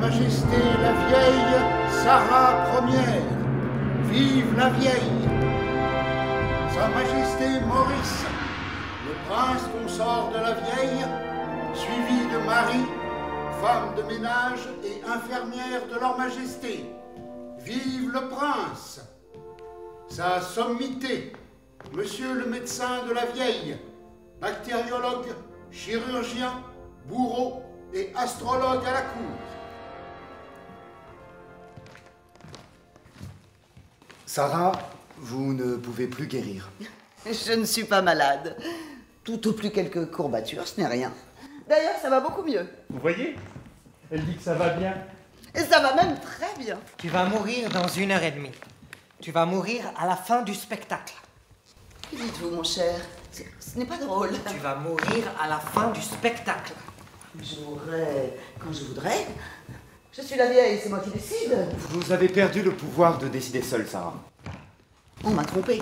Majesté la vieille Sarah Ière. Vive la vieille. Sa Majesté Maurice, le prince consort de la vieille, suivi de Marie, femme de ménage et infirmière de leur Majesté. Vive le prince. Sa sommité, monsieur le médecin de la vieille, bactériologue, chirurgien, bourreau et astrologue à la cour. Sarah, vous ne pouvez plus guérir. Je ne suis pas malade. Tout au plus quelques courbatures, ce n'est rien. D'ailleurs, ça va beaucoup mieux. Vous voyez? Elle dit que ça va bien. Et ça va même très bien. Tu vas mourir dans 1h30. Tu vas mourir à la fin du spectacle. Que dites-vous, mon cher? Ce n'est pas drôle. Tu vas mourir à la fin du spectacle. Je mourrai quand je voudrais. Je suis la vieille, c'est moi qui décide. Vous avez perdu le pouvoir de décider seule, Sarah. On m'a trompé.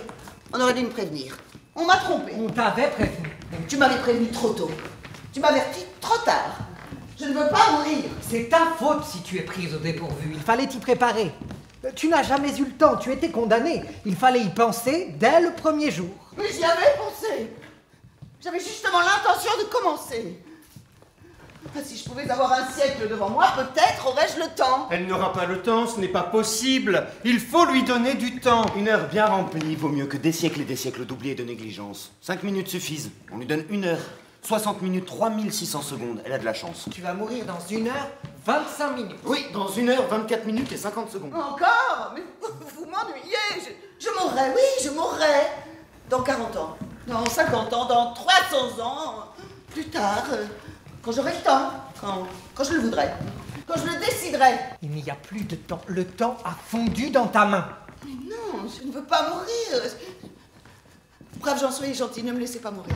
On aurait dû me prévenir. On m'a trompé. On t'avait prévenu. Tu m'avais prévenu trop tôt. Tu m'avertis trop tard. Je ne veux pas mourir. C'est ta faute si tu es prise au dépourvu. Il fallait t'y préparer. Tu n'as jamais eu le temps, tu étais condamné. Il fallait y penser dès le premier jour. Mais j'y avais pensé. J'avais justement l'intention de commencer. Si je pouvais avoir un siècle devant moi, peut-être aurais-je le temps. Elle n'aura pas le temps, ce n'est pas possible. Il faut lui donner du temps. Une heure bien remplie vaut mieux que des siècles et des siècles d'oubli et de négligence. 5 minutes suffisent. On lui donne 1 heure. 60 minutes, 3600 secondes. Elle a de la chance. Tu vas mourir dans 1h25 minutes. Oui, dans 1 heure, 24 minutes et 50 secondes. Encore? Mais vous m'ennuyez. Je mourrai, oui, je mourrai. Dans 40 ans, dans 50 ans, dans 300 ans. Plus tard, quand j'aurai le temps, quand je le voudrai, quand je le déciderai. Il n'y a plus de temps. Le temps a fondu dans ta main. Mais non, je ne veux pas mourir. Brave gens, soyez gentils, ne me laissez pas mourir.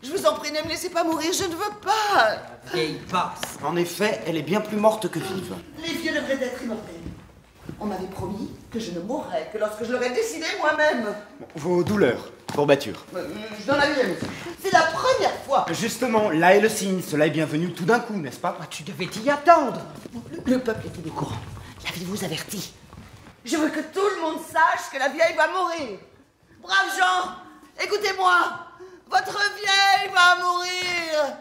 Je vous en prie, ne me laissez pas mourir, je ne veux pas. La vieille basse. En effet, elle est bien plus morte que vive. Les vieux devraient être immortels. On m'avait promis que je ne mourrais que lorsque je l'aurais décidé moi-même. Vos douleurs, courbatures. Je n'en avais jamais. C'est la première fois. Justement, là est le signe. Cela est bienvenu tout d'un coup, n'est-ce pas? Tu devais t'y attendre. Le peuple était au courant. L'avez-vous averti? Je veux que tout le monde sache que la vieille va mourir. Braves gens, écoutez-moi. Votre vieille va mourir.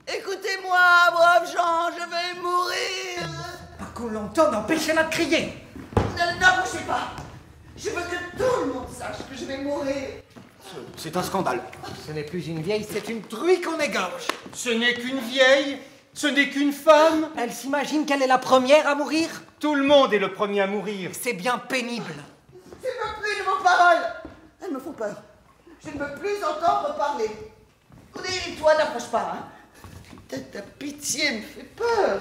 Écoutez-moi, braves gens, je vais mourir. Pas qu'on l'entende, empêchez-la de crier. Ne bougez pas. Je veux que tout le monde sache que je vais mourir. C'est un scandale. Ce n'est plus une vieille, c'est une truie qu'on égorge. Ce n'est qu'une vieille, ce n'est qu'une femme. Elle s'imagine qu'elle est la première à mourir. Tout le monde est le premier à mourir. C'est bien pénible. Je ne veux plus de vos paroles. Elles me font peur. Je ne veux plus entendre parler. Et toi, n'approche pas, hein. Ta pitié me fait peur.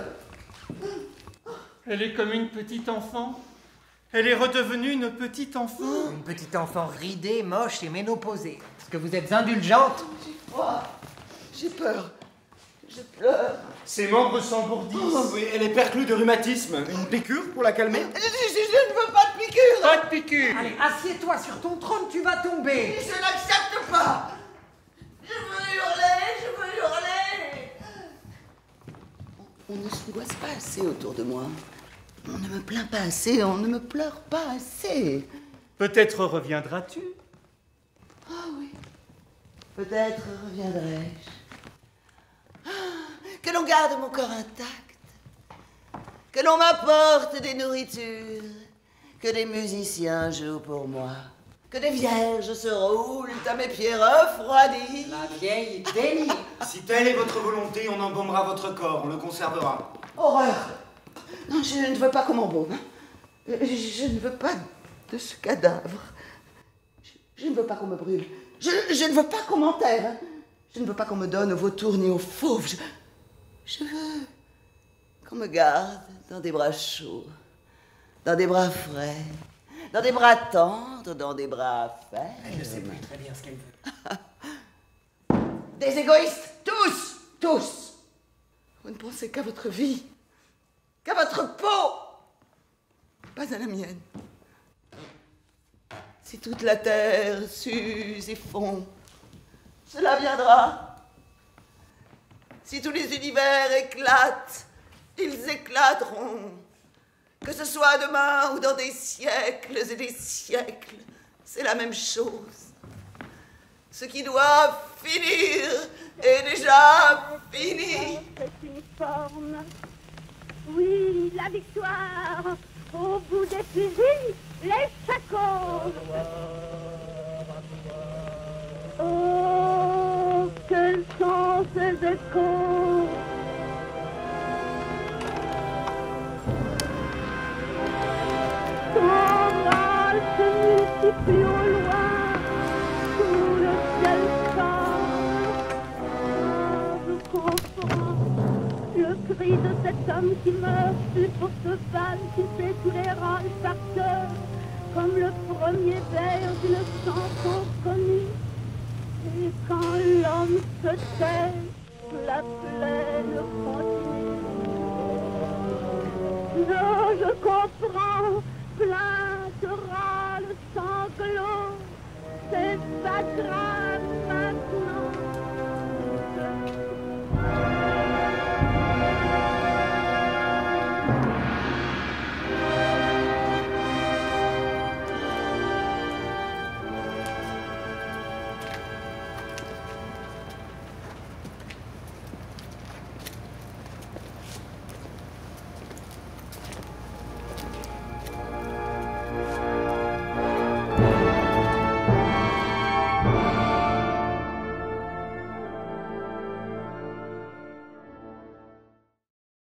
Elle est comme une petite enfant. Elle est redevenue une petite enfant. Une petite enfant ridée, moche et ménopausée. Parce que vous êtes indulgente. J'ai froid. J'ai peur. Je pleure. Ses membres s'engourdissent. Oui, elle est perclue de rhumatisme. Une piqûre pour la calmer? Je ne veux pas de piqûre. Pas de piqûre. Allez, assieds-toi sur ton trône, tu vas tomber. Je n'accepte pas. Je veux hurler, je veux hurler. On ne s'angoisse pas assez autour de moi. On ne me plaint pas assez, on ne me pleure pas assez. Peut-être reviendras-tu. Ah oui, peut-être reviendrai-je. Que l'on garde mon corps intact, que l'on m'apporte des nourritures, que des musiciens jouent pour moi, que des vierges se roulent à mes pieds refroidis. La vieille délire. Si telle est votre volonté, on embaumera votre corps, on le conservera. Horreur! Non, je ne veux pas qu'on m'embaume. Je ne veux pas de ce cadavre. Je ne veux pas qu'on me brûle. Je ne veux pas qu'on m'enterre. Je ne veux pas qu'on me donne aux vautours ni aux fauves. Je veux qu'on me garde dans des bras chauds, dans des bras frais, dans des bras tendres, dans des bras fermes. Elle ne sait plus très bien ce qu'elle veut. Des égoïstes, tous, tous. Vous ne pensez qu'à votre vie, qu'à votre peau, pas à la mienne. Si toute la terre s'use et fond, cela viendra. Si tous les univers éclatent ils éclateront. Que ce soit demain ou dans des siècles et des siècles, c'est la même chose. Ce qui doit finir est déjà fini. C'est une forme. Oui, la victoire. Au bout des fusils, les shakos. Oh, quels sont ces échos? Ton râle se multiplie au loin, sous le ciel sombre. Ah, je comprends le cri de cet homme qui meurt, plus pour ce bal qui fait tous les râles par cœur, comme le premier vers d'une chanson connue. Et quand l'homme se tait, la plaine continue. Non, je comprends, plainte, râle, sanglot, c'est pas grave.